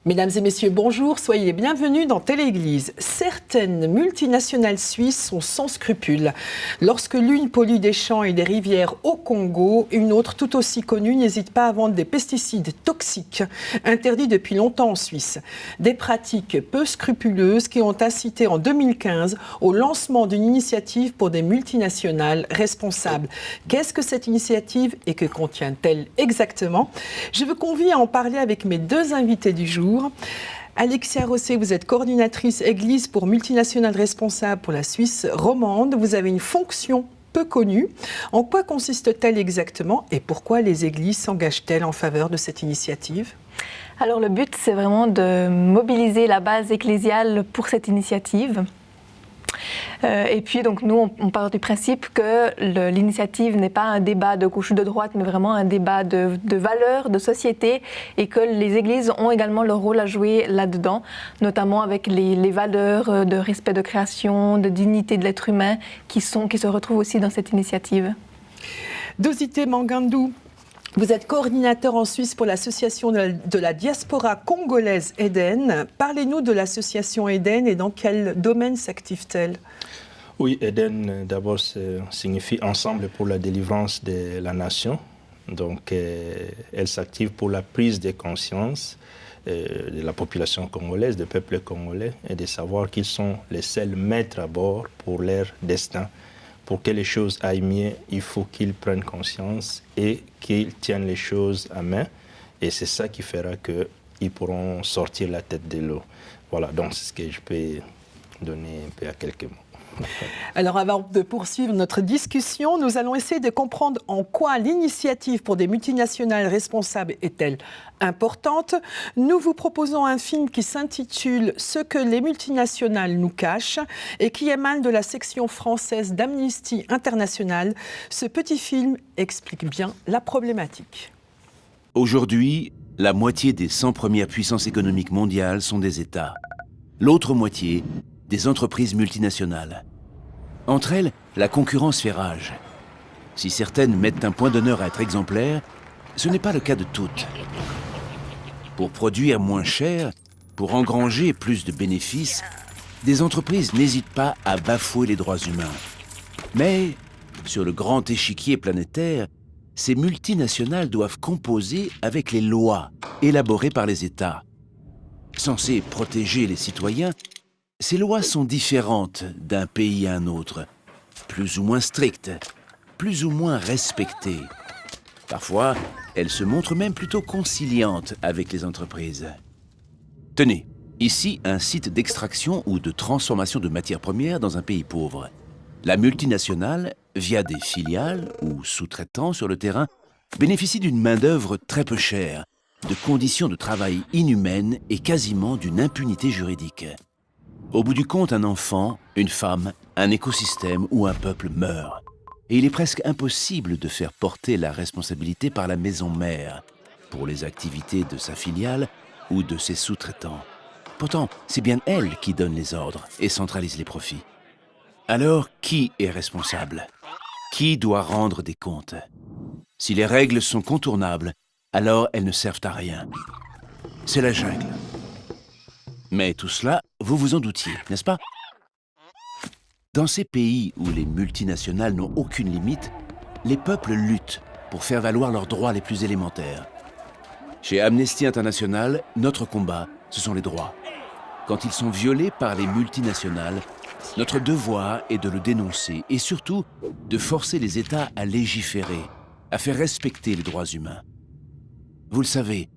Mesdames et messieurs, bonjour, soyez les bienvenus dans Téléglise. Certaines multinationales suisses sont sans scrupules. Lorsque l'une pollue des champs et des rivières au Congo, une autre tout aussi connue n'hésite pas à vendre des pesticides toxiques, interdits depuis longtemps en Suisse. Des pratiques peu scrupuleuses qui ont incité en 2015 au lancement d'une initiative pour des multinationales responsables. Qu'est-ce que cette initiative et que contient-elle exactement? Je vous convie à en parler avec mes deux invités du jour. Alexia Rosset, vous êtes coordinatrice Église pour multinationales responsables pour la Suisse romande. Vous avez une fonction peu connue. En quoi consiste-t-elle exactement et pourquoi les églises s'engagent-elles en faveur de cette initiative? Alors le but, c'est vraiment de mobiliser la base ecclésiale pour cette initiative. Et puis donc nous, on part du principe que l'initiative n'est pas un débat de gauche ou de droite, mais vraiment un débat de valeurs, de société, et que les églises ont également leur rôle à jouer là-dedans, notamment avec les valeurs de respect de création, de dignité de l'être humain qui se retrouvent aussi dans cette initiative. Dosité Mangandou, vous êtes coordinateur en Suisse pour l'association de la diaspora congolaise Eden. Parlez-nous de l'association Eden et dans quel domaine s'active-t-elle? Oui, Eden, d'abord, signifie Ensemble pour la délivrance de la nation. Donc, elle s'active pour la prise de conscience de la population congolaise, du peuple congolais, et de savoir qu'ils sont les seuls maîtres à bord pour leur destin. Pour que les choses aillent mieux, il faut qu'ils prennent conscience et qu'ils tiennent les choses à main. Et c'est ça qui fera qu'ils pourront sortir la tête de l'eau. Voilà, donc c'est ce que je peux donner un peu à quelques mots. Alors avant de poursuivre notre discussion, nous allons essayer de comprendre en quoi l'initiative pour des multinationales responsables est-elle importante. Nous vous proposons un film qui s'intitule « Ce que les multinationales nous cachent » et qui émane de la section française d'Amnesty International. Ce petit film explique bien la problématique. Aujourd'hui, la moitié des 100 premières puissances économiques mondiales sont des États. L'autre moitié, des entreprises multinationales. Entre elles, la concurrence fait rage. Si certaines mettent un point d'honneur à être exemplaires, ce n'est pas le cas de toutes. Pour produire moins cher, pour engranger plus de bénéfices, des entreprises n'hésitent pas à bafouer les droits humains. Mais, sur le grand échiquier planétaire, ces multinationales doivent composer avec les lois élaborées par les États. Censées protéger les citoyens, ces lois sont différentes d'un pays à un autre, plus ou moins strictes, plus ou moins respectées. Parfois, elles se montrent même plutôt conciliantes avec les entreprises. Tenez, ici un site d'extraction ou de transformation de matières premières dans un pays pauvre. La multinationale, via des filiales ou sous-traitants sur le terrain, bénéficie d'une main-d'œuvre très peu chère, de conditions de travail inhumaines et quasiment d'une impunité juridique. Au bout du compte, un enfant, une femme, un écosystème ou un peuple meurt. Et il est presque impossible de faire porter la responsabilité par la maison mère pour les activités de sa filiale ou de ses sous-traitants. Pourtant, c'est bien elle qui donne les ordres et centralise les profits. Alors, qui est responsable? Qui doit rendre des comptes? Si les règles sont contournables, alors elles ne servent à rien. C'est la jungle. Mais tout cela, vous vous en doutiez, n'est-ce pas? Dans ces pays où les multinationales n'ont aucune limite, les peuples luttent pour faire valoir leurs droits les plus élémentaires. Chez Amnesty International, notre combat, ce sont les droits. Quand ils sont violés par les multinationales, notre devoir est de le dénoncer et surtout de forcer les États à légiférer, à faire respecter les droits humains. Vous le savez,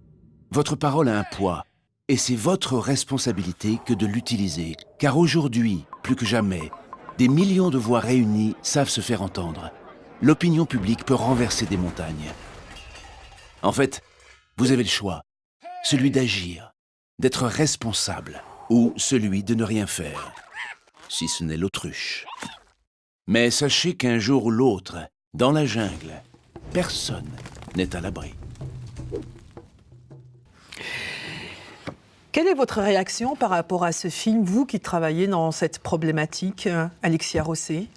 votre parole a un poids. Et c'est votre responsabilité que de l'utiliser. Car aujourd'hui, plus que jamais, des millions de voix réunies savent se faire entendre. L'opinion publique peut renverser des montagnes. En fait, vous avez le choix. Celui d'agir, d'être responsable, ou celui de ne rien faire, si ce n'est l'autruche. Mais sachez qu'un jour ou l'autre, dans la jungle, personne n'est à l'abri. Quelle est votre réaction par rapport à ce film, vous qui travaillez dans cette problématique, Alexia Rosset?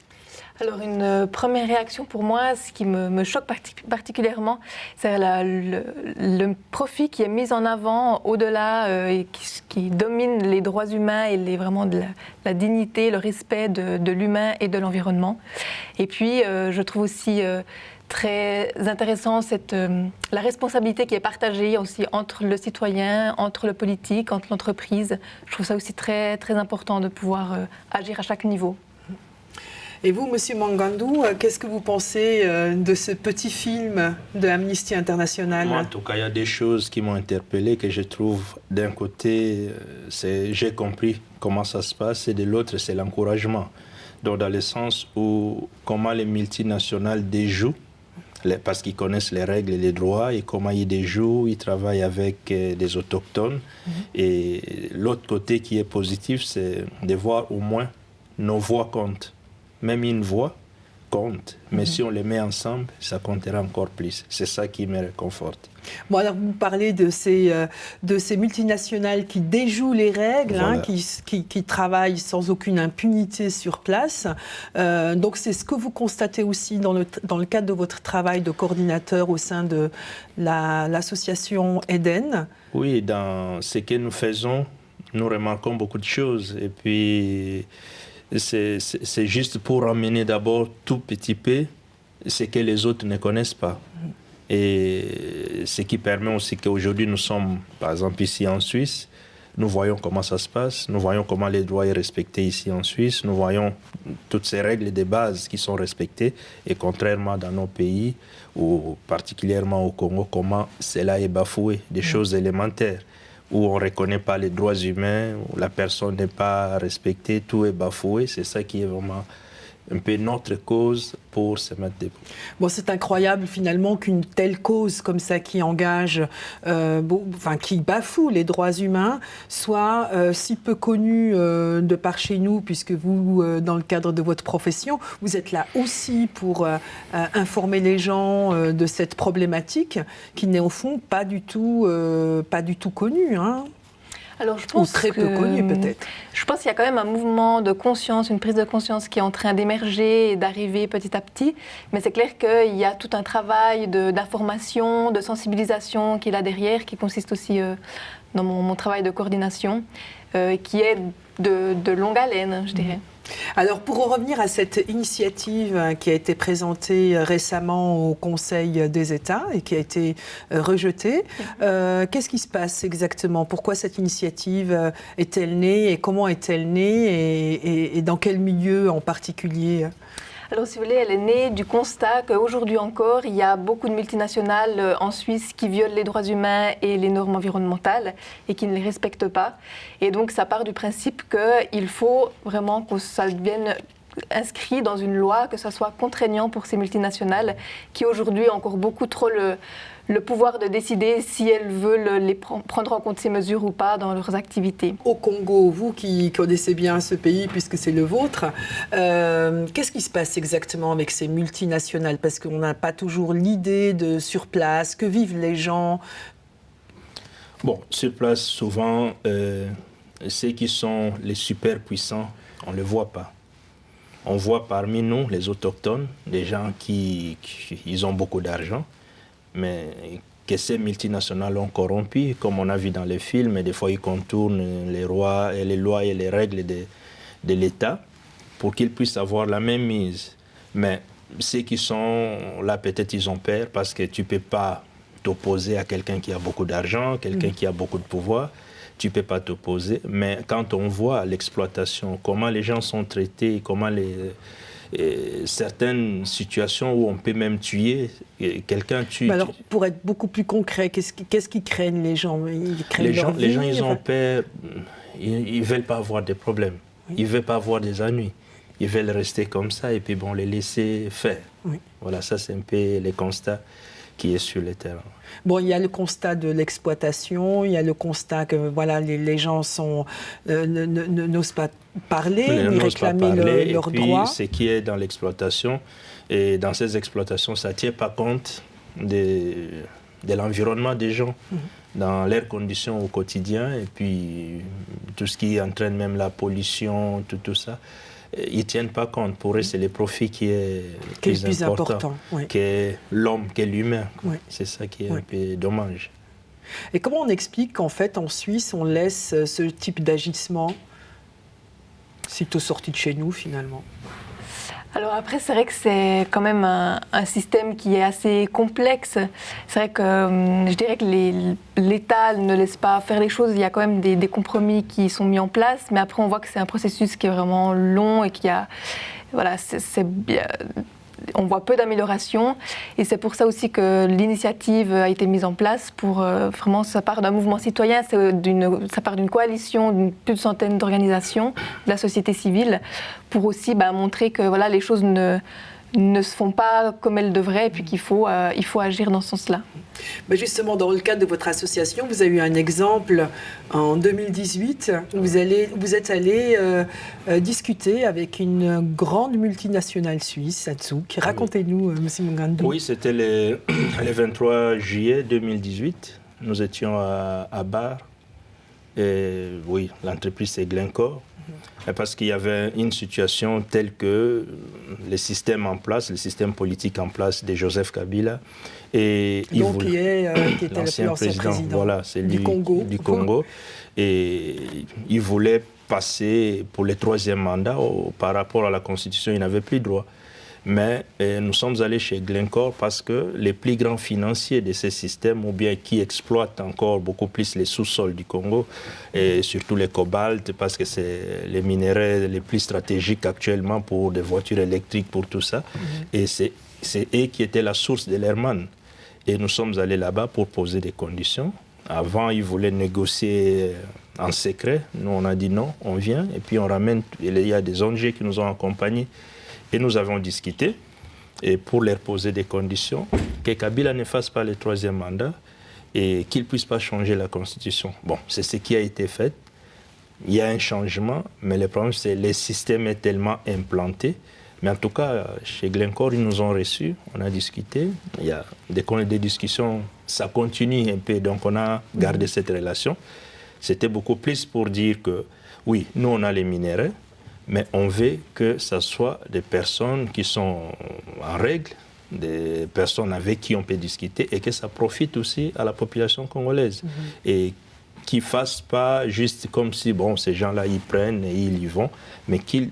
Alors, une première réaction pour moi, ce qui me choque particulièrement, c'est le profit qui est mis en avant au-delà et qui domine les droits humains et vraiment de la dignité, le respect de l'humain et de l'environnement. Et puis, je trouve aussi très intéressant la responsabilité qui est partagée aussi entre le citoyen, entre le politique, entre l'entreprise. Je trouve ça aussi très, très important de pouvoir agir à chaque niveau. Et vous, Monsieur Mangandou, qu'est-ce que vous pensez de ce petit film de Amnesty International? Moi, en tout cas, il y a des choses qui m'ont interpellé, que je trouve, d'un côté, j'ai compris comment ça se passe, et de l'autre, c'est l'encouragement. Donc, dans le sens où comment les multinationales déjouent, parce qu'ils connaissent les règles et les droits, et comment ils déjouent, ils travaillent avec des autochtones. Et l'autre côté qui est positif, c'est de voir au moins nos voix comptent. Même une voix compte, mais si on les met ensemble, ça comptera encore plus. C'est ça qui me réconforte. Bon, alors vous parlez de ces multinationales qui déjouent les règles, voilà. Qui travaillent sans aucune impunité sur place. Donc c'est ce que vous constatez aussi dans le cadre de votre travail de coordinateur au sein de l'association Eden. Oui, dans ce que nous faisons, nous remarquons beaucoup de choses. Et puis, c'est juste pour ramener d'abord tout petit peu ce que les autres ne connaissent pas. Et ce qui permet aussi qu'aujourd'hui nous sommes, par exemple ici en Suisse, nous voyons comment ça se passe, nous voyons comment les droits sont respectés ici en Suisse, nous voyons toutes ces règles de base qui sont respectées, et contrairement dans nos pays, ou particulièrement au Congo, comment cela est bafoué, des choses élémentaires, où on ne reconnaît pas les droits humains, où la personne n'est pas respectée, tout est bafoué. C'est ça qui est vraiment un peu notre cause pour se mettre debout. Bon, c'est incroyable finalement qu'une telle cause comme ça qui engage, qui bafoue les droits humains, soit si peu connue de par chez nous, puisque vous, dans le cadre de votre profession, vous êtes là aussi pour informer les gens de cette problématique qui n'est au fond pas du tout connue, hein. Alors, je pense ou très peu connu peut-être. Je pense qu'il y a quand même un mouvement de conscience, une prise de conscience qui est en train d'émerger et d'arriver petit à petit. Mais c'est clair qu'il y a tout un travail d'information, de sensibilisation qui est là derrière, qui consiste aussi dans mon travail de coordination, qui est de longue haleine, je dirais. Alors, pour revenir à cette initiative qui a été présentée récemment au Conseil des États et qui a été rejetée, qu'est-ce qui se passe exactement? Pourquoi cette initiative est-elle née et comment est-elle née et dans quel milieu en particulier? Alors, si vous voulez, elle est née du constat qu'aujourd'hui encore, il y a beaucoup de multinationales en Suisse qui violent les droits humains et les normes environnementales et qui ne les respectent pas. Et donc, ça part du principe qu'il faut vraiment que ça devienne inscrit dans une loi, que ça soit contraignant pour ces multinationales qui aujourd'hui ont encore beaucoup trop le pouvoir de décider si elles veulent prendre en compte ces mesures ou pas dans leurs activités. Au Congo, vous qui connaissez bien ce pays puisque c'est le vôtre, qu'est-ce qui se passe exactement avec ces multinationales? Parce qu'on n'a pas toujours l'idée de sur place, que vivent les gens. Bon, sur place, souvent, ceux qui sont les super puissants, on ne les voit pas. On voit parmi nous, les autochtones, des gens qui ils ont beaucoup d'argent, mais que ces multinationales ont corrompu, comme on a vu dans les films, et des fois ils contournent les lois et les règles de l'État pour qu'ils puissent avoir la même mise. Mais ceux qui sont là, peut-être ils ont peur parce que tu ne peux pas t'opposer à quelqu'un qui a beaucoup d'argent, quelqu'un qui a beaucoup de pouvoir. Tu ne peux pas t'opposer, mais quand on voit l'exploitation, comment les gens sont traités, comment certaines situations où on peut même tuer, quelqu'un tue... Alors, pour être beaucoup plus concret, qu'est-ce qu'ils craignent les gens? Ils craignent les gens, ils ont peur, ils ne veulent pas avoir de problèmes, ils ne veulent pas avoir des ennuis, ils veulent rester comme ça et puis bon, les laisser faire. Oui. Voilà, ça c'est un peu le constat qui est sur le terrain. Bon, il y a le constat de l'exploitation, il y a le constat que voilà, les gens n'osent pas parler, ni réclamer leurs droits. Ce qui est dans l'exploitation, et dans ces exploitations, ça ne tient pas compte de l'environnement des gens, dans leurs conditions au quotidien, et puis tout ce qui entraîne même la pollution, tout ça. ils ne tiennent pas compte. Pour eux, c'est le profit qui est le plus important, oui. que l'homme, que l'humain. Oui. C'est ça qui est un peu dommage. Et comment on explique qu'en fait, en Suisse, on laisse ce type d'agissement sitôt sorti de chez nous, finalement? Alors après, c'est vrai que c'est quand même un système qui est assez complexe. C'est vrai que je dirais que l'État ne laisse pas faire les choses. Il y a quand même des compromis qui sont mis en place, mais après on voit que c'est un processus qui est vraiment long et qui a, voilà, on voit peu d'améliorations. Et c'est pour ça aussi que l'initiative a été mise en place pour vraiment, ça part d'un mouvement citoyen, ça part d'une coalition d'une plus de centaine d'organisations de la société civile pour aussi montrer que voilà, les choses ne se font pas comme elles devraient et puis qu'il faut agir dans ce sens-là. Justement, dans le cadre de votre association, vous avez eu un exemple en 2018 où vous êtes allé discuter avec une grande multinationale suisse, Atsuk. Racontez-nous, M. Mungandou. Oui, c'était le 23 juillet 2018. Nous étions à Bar. Et oui, l'entreprise c'est Glencore. Parce qu'il y avait une situation telle que le système politique en place de Joseph Kabila, et qui était l'ancien le plus ancien président voilà, c'est du Congo. Et il voulait passer pour le 3e mandat. Par rapport à la Constitution, il n'avait plus droit. Mais nous sommes allés chez Glencore parce que les plus grands financiers de ces systèmes, ou bien qui exploitent encore beaucoup plus les sous-sols du Congo, et surtout les cobalt, parce que c'est les minéraux les plus stratégiques actuellement pour des voitures électriques, pour tout ça. Et c'est eux qui étaient la source de leur manne. Et nous sommes allés là-bas pour poser des conditions. Avant, ils voulaient négocier en secret. Nous, on a dit non, on vient. Et puis on ramène, il y a des ONG qui nous ont accompagnés. Et nous avons discuté, et pour leur poser des conditions, que Kabila ne fasse pas le 3e mandat et qu'il ne puisse pas changer la Constitution. Bon, c'est ce qui a été fait. Il y a un changement, mais le problème, c'est que le système est tellement implanté. Mais en tout cas, chez Glencore, ils nous ont reçus, on a discuté. Il y a des discussions, ça continue un peu, donc on a gardé cette relation. C'était beaucoup plus pour dire que, oui, nous, on a les minéraux, mais on veut que ce soit des personnes qui sont en règle, des personnes avec qui on peut discuter et que ça profite aussi à la population congolaise. Et qu'ils ne fassent pas juste comme si, bon, ces gens-là, ils prennent et ils y vont, mais qu'ils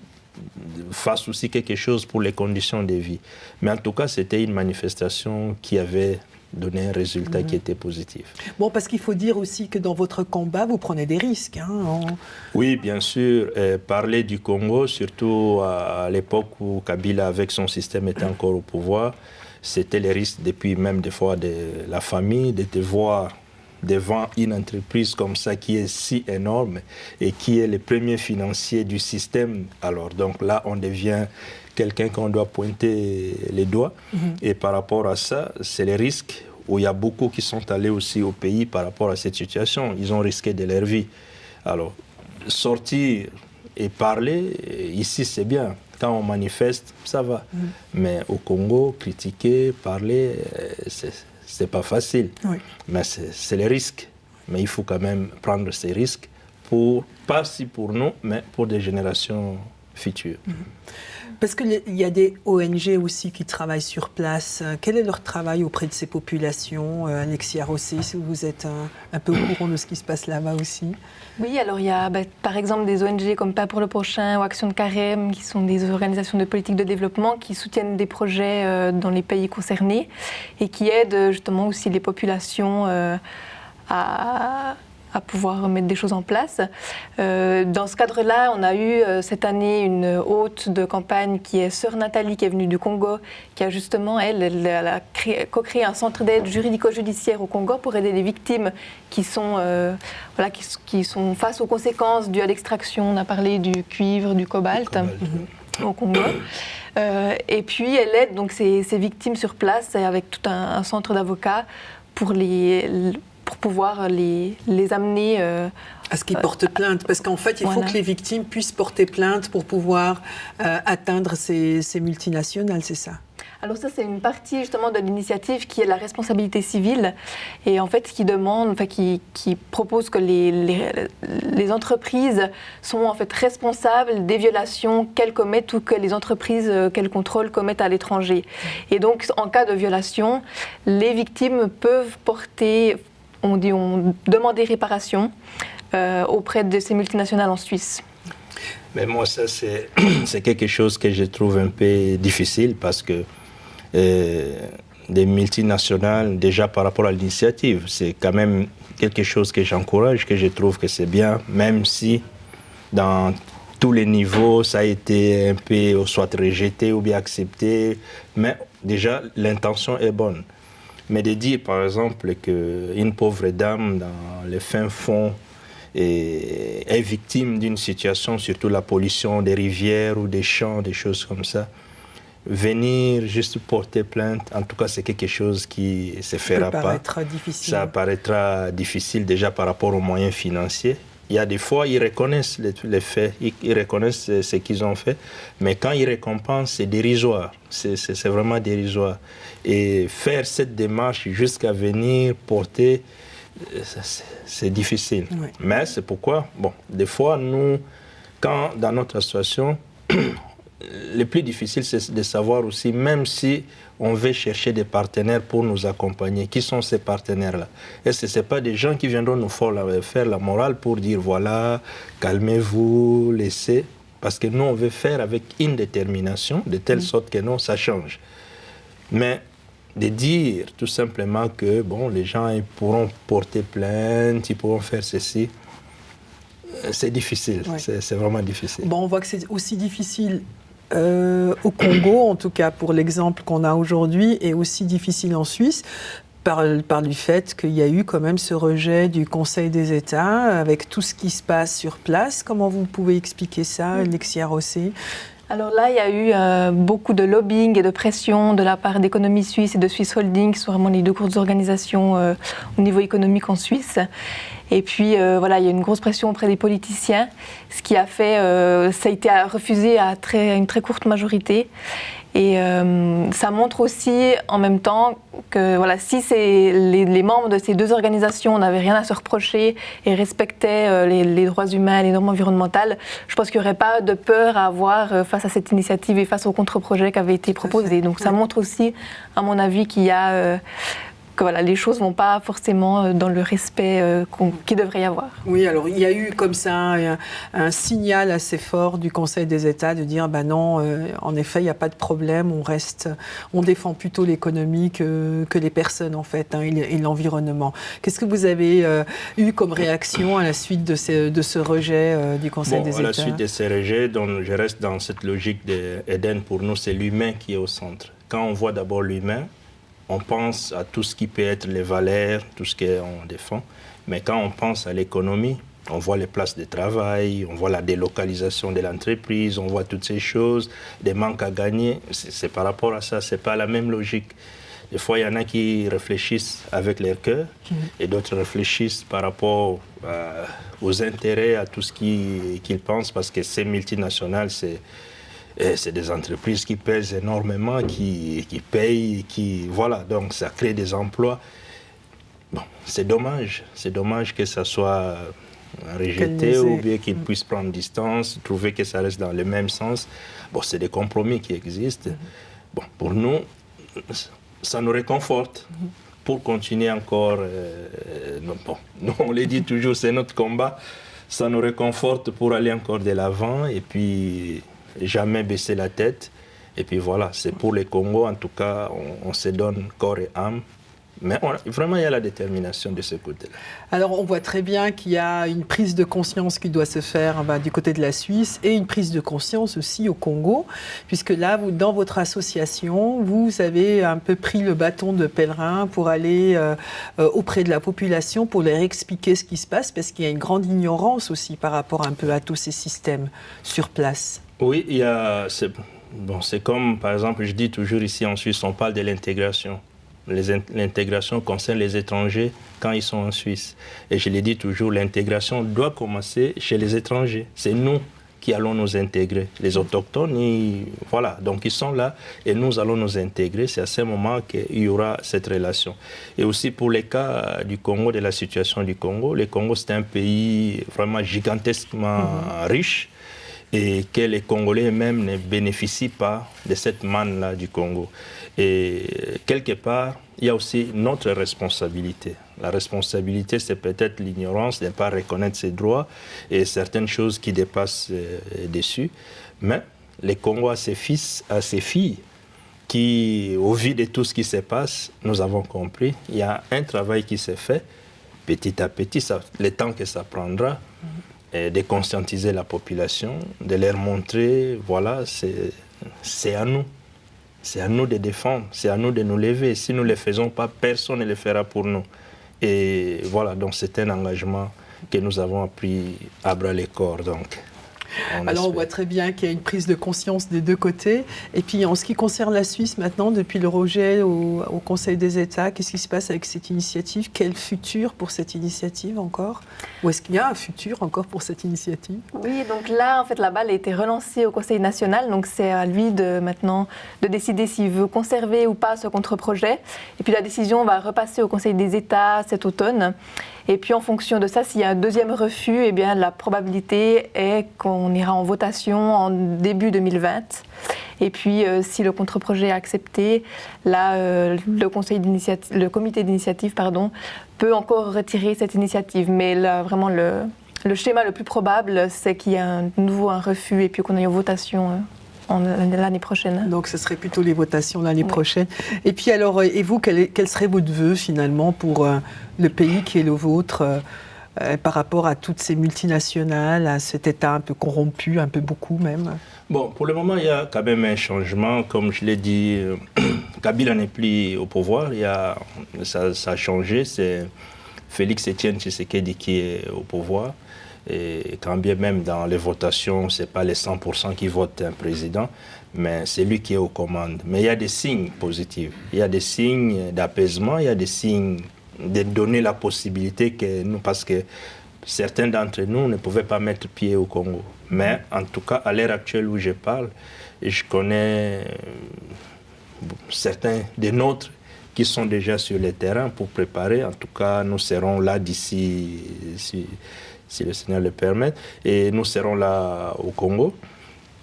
fassent aussi quelque chose pour les conditions de vie. Mais en tout cas, c'était une manifestation qui avait donné un résultat qui était positif. Bon, parce qu'il faut dire aussi que dans votre combat, vous prenez des risques. Oui, bien sûr. Parler du Congo, surtout à l'époque où Kabila, avec son système, était encore au pouvoir, c'était les risques depuis même des fois de la famille, de te voir devant une entreprise comme ça qui est si énorme et qui est le premier financier du système. Alors donc là, on devient quelqu'un qu'on doit pointer les doigts. Et par rapport à ça, c'est les risques où il y a beaucoup qui sont allés aussi au pays par rapport à cette situation. Ils ont risqué de leur vie. Alors, sortir et parler, ici c'est bien. Quand on manifeste, ça va. Mais au Congo, critiquer, parler, c'est pas facile. Oui. Mais c'est les risques. Mais il faut quand même prendre ces risques, pas si pour nous, mais pour des générations futures. Parce qu'il y a des ONG aussi qui travaillent sur place. Quel est leur travail auprès de ces populations? Alexia Rosset, si vous êtes un peu au courant de ce qui se passe là-bas aussi. Oui, alors il y a par exemple des ONG comme Pas pour le prochain ou Action de Carême, qui sont des organisations de politique de développement qui soutiennent des projets dans les pays concernés et qui aident justement aussi les populations à pouvoir mettre des choses en place. Dans ce cadre-là, on a eu cette année une hôte de campagne qui est Sœur Nathalie, qui est venue du Congo, qui a justement, elle a co-créé un centre d'aide juridico-judiciaire au Congo pour aider les victimes qui sont face aux conséquences dues à l'extraction. On a parlé du cuivre, du cobalt. Au Congo. Et puis, elle aide donc ces victimes sur place avec tout un centre d'avocats pour pouvoir les amener à ce qu'ils portent plainte, parce qu'en fait, il faut que les victimes puissent porter plainte pour pouvoir atteindre ces multinationales, c'est ça? Alors ça, c'est une partie justement de l'initiative qui est la responsabilité civile et en fait qui propose que les entreprises sont en fait responsables des violations qu'elles commettent ou que les entreprises qu'elles contrôlent commettent à l'étranger. Et donc en cas de violation, les victimes peuvent demander réparation auprès de ces multinationales en Suisse. Mais moi, ça, c'est quelque chose que je trouve un peu difficile parce que des multinationales, déjà par rapport à l'initiative, c'est quand même quelque chose que j'encourage, que je trouve que c'est bien, même si dans tous les niveaux, ça a été un peu soit rejeté ou bien accepté, mais déjà, l'intention est bonne. Mais de dire, par exemple, qu'une pauvre dame dans les fins fonds est victime d'une situation, surtout la pollution des rivières ou des champs, des choses comme ça, venir juste porter plainte, en tout cas, c'est quelque chose qui ne se fera pas. Ça paraîtra difficile. Ça paraîtra difficile déjà par rapport aux moyens financiers. Il y a des fois, ils reconnaissent les faits, ils reconnaissent ce qu'ils ont fait, mais quand ils récompensent, c'est dérisoire. C'est vraiment dérisoire. Et faire cette démarche jusqu'à venir porter, c'est difficile. Oui. Mais c'est pourquoi, des fois, nous, quand dans notre association, le plus difficile, c'est de savoir aussi, même si on veut chercher des partenaires pour nous accompagner, qui sont ces partenaires-là? Est-ce que ce n'est pas des gens qui viendront nous faire la morale pour dire, voilà, calmez-vous, laissez? Parce que nous, on veut faire avec une détermination, de telle sorte que non, ça change. Mais de dire tout simplement que, les gens ils pourront porter plainte, ils pourront faire ceci, c'est difficile, c'est vraiment difficile. On voit que c'est aussi difficile au Congo, en tout cas pour l'exemple qu'on a aujourd'hui, et aussi difficile en Suisse, par le fait qu'il y a eu quand même ce rejet du Conseil des États, avec tout ce qui se passe sur place. Comment vous pouvez expliquer ça, Lexia Rosset? Alors là, il y a eu beaucoup de lobbying et de pression de la part d'Économie Suisse et de Swiss Holding, qui sont vraiment les deux grosses organisations au niveau économique en Suisse. Et puis, il y a une grosse pression auprès des politiciens, ce qui a fait, ça a été refusé à une très courte majorité. Et ça montre aussi, en même temps, que si les membres de ces deux organisations n'avaient rien à se reprocher et respectaient les droits humains, les normes environnementales, je pense qu'il n'y aurait pas de peur à avoir face à cette initiative et face au contre-projet qui avait été proposé. Donc ça montre aussi, à mon avis, qu'il y a... que les choses ne vont pas forcément dans le respect qu'il devrait y avoir. Oui, alors il y a eu comme ça un signal assez fort du Conseil des États de dire non, en effet, il n'y a pas de problème, on défend plutôt l'économie que les personnes en fait, et l'environnement. Qu'est-ce que vous avez eu comme réaction à la suite de ce rejet du Conseil des États? À la suite de ces rejets, je reste dans cette logique d'Eden. Pour nous, c'est l'humain qui est au centre. Quand on voit d'abord l'humain, on pense à tout ce qui peut être les valeurs, tout ce qu'on défend. Mais quand on pense à l'économie, on voit les places de travail, on voit la délocalisation de l'entreprise, on voit toutes ces choses, des manques à gagner. C'est par rapport à ça, ce n'est pas la même logique. Des fois, il y en a qui réfléchissent avec leur cœur et d'autres réfléchissent par rapport aux intérêts, à tout ce qu'ils pensent, parce que ces multinationales, c'est des entreprises qui pèsent énormément, qui payent, donc ça crée des emplois. C'est dommage que ça soit rejeté ou bien qu'ils puissent prendre distance, trouver que ça reste dans le même sens. C'est des compromis qui existent. Pour nous, ça nous réconforte pour continuer encore. Nous, on le dit toujours, c'est notre combat. Ça nous réconforte pour aller encore de l'avant et puis jamais baisser la tête. Et puis c'est pour le Congo, en tout cas, on se donne corps et âme. Mais vraiment, il y a la détermination de ce côté-là. Alors, on voit très bien qu'il y a une prise de conscience qui doit se faire du côté de la Suisse et une prise de conscience aussi au Congo, puisque là, dans votre association, vous avez un peu pris le bâton de pèlerin pour aller auprès de la population, pour leur expliquer ce qui se passe, parce qu'il y a une grande ignorance aussi par rapport un peu à tous ces systèmes sur place. Oui, c'est comme, par exemple, je dis toujours ici en Suisse, on parle de l'intégration. L'intégration concerne les étrangers quand ils sont en Suisse. Et je l'ai dit toujours, l'intégration doit commencer chez les étrangers. C'est nous qui allons nous intégrer. Les autochtones, voilà, donc ils sont là et nous allons nous intégrer. C'est à ce moment qu'il y aura cette relation. Et aussi pour les cas du Congo, de la situation du Congo, le Congo c'est un pays vraiment gigantesquement riche et que les Congolais même ne bénéficient pas de cette manne-là du Congo. Et quelque part, il y a aussi notre responsabilité. La responsabilité, c'est peut-être l'ignorance, de ne pas reconnaître ses droits et certaines choses qui dépassent dessus. Mais le Congo a ses fils, a ses filles qui, au vu de tout ce qui se passe, nous avons compris, il y a un travail qui s'est fait petit à petit, le temps que ça prendra, de conscientiser la population, de leur montrer, voilà, c'est à nous. C'est à nous de défendre, c'est à nous de nous lever. Si nous ne le faisons pas, personne ne le fera pour nous. Et voilà, donc c'est un engagement que nous avons pris à bras le corps. Donc. Alors on voit très bien qu'il y a une prise de conscience des deux côtés. Et puis en ce qui concerne la Suisse maintenant, depuis le rejet au Conseil des États, qu'est-ce qui se passe avec cette initiative? Quel futur pour cette initiative encore? Ou est-ce qu'il y a un futur encore pour cette initiative? Oui, donc là, en fait, la balle a été relancée au Conseil national. Donc c'est à lui maintenant de décider s'il veut conserver ou pas ce contre-projet. Et puis la décision va repasser au Conseil des États cet automne. Et puis en fonction de ça, s'il y a un deuxième refus, eh bien, la probabilité est qu'on ira en votation en début 2020. Et puis si le contre-projet est accepté, là, le comité d'initiative peut encore retirer cette initiative. Mais là, vraiment, le schéma le plus probable, c'est qu'il y ait un refus et puis qu'on aille en votation l'année prochaine. Donc ce serait plutôt les votations l'année prochaine. Et puis alors, et vous, quel serait votre vœu finalement pour le pays qui est le vôtre par rapport à toutes ces multinationales, à cet État un peu corrompu, un peu beaucoup même? Bon, pour le moment, il y a quand même un changement. Comme je l'ai dit, Kabila n'est plus au pouvoir. Ça a changé. C'est Félix Etienne Tshisekedi qui est au pouvoir. Et quand bien même dans les votations, ce n'est pas les 100% qui votent un président, mais c'est lui qui est aux commandes. Mais il y a des signes positifs, il y a des signes d'apaisement, il y a des signes de donner la possibilité que nous, parce que certains d'entre nous ne pouvaient pas mettre pied au Congo. Mais en tout cas, à l'heure actuelle où je parle, je connais certains des nôtres qui sont déjà sur le terrain pour préparer. En tout cas, nous serons là d'ici... si le Seigneur le permet, et nous serons là au Congo.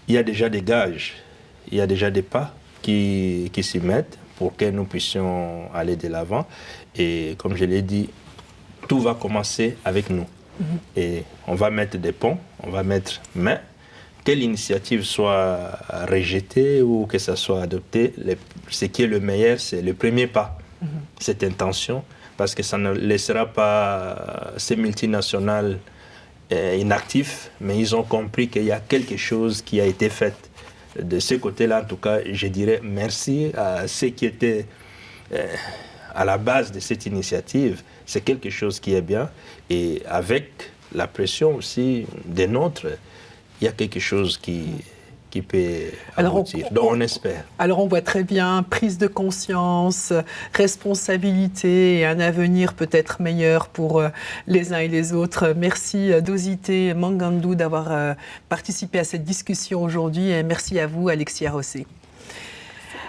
Il y a déjà des gages, il y a déjà des pas qui s'y mettent pour que nous puissions aller de l'avant. Et comme je l'ai dit, tout va commencer avec nous. Et on va mettre des ponts, mais quelle initiative soit rejetée ou que ça soit adopté, ce qui est le meilleur, c'est le premier pas, cette intention, parce que ça ne laissera pas ces multinationales inactifs, mais ils ont compris qu'il y a quelque chose qui a été fait. De ce côté-là, en tout cas, je dirais merci à ceux qui étaient à la base de cette initiative. C'est quelque chose qui est bien. Et avec la pression aussi des nôtres, il y a quelque chose qui peut aboutir. Donc on espère. Alors on voit très bien prise de conscience, responsabilité et un avenir peut-être meilleur pour les uns et les autres. Merci Dosité Mangandou d'avoir participé à cette discussion aujourd'hui et merci à vous Alexia Rossé.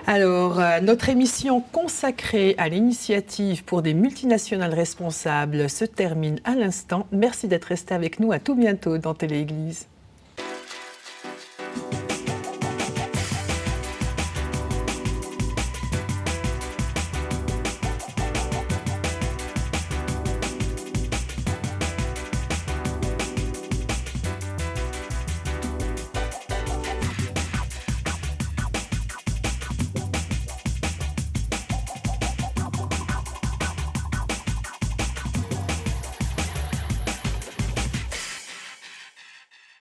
Alors, notre émission consacrée à l'initiative pour des multinationales responsables se termine à l'instant. Merci d'être resté avec nous. À tout bientôt dans Télé-Église.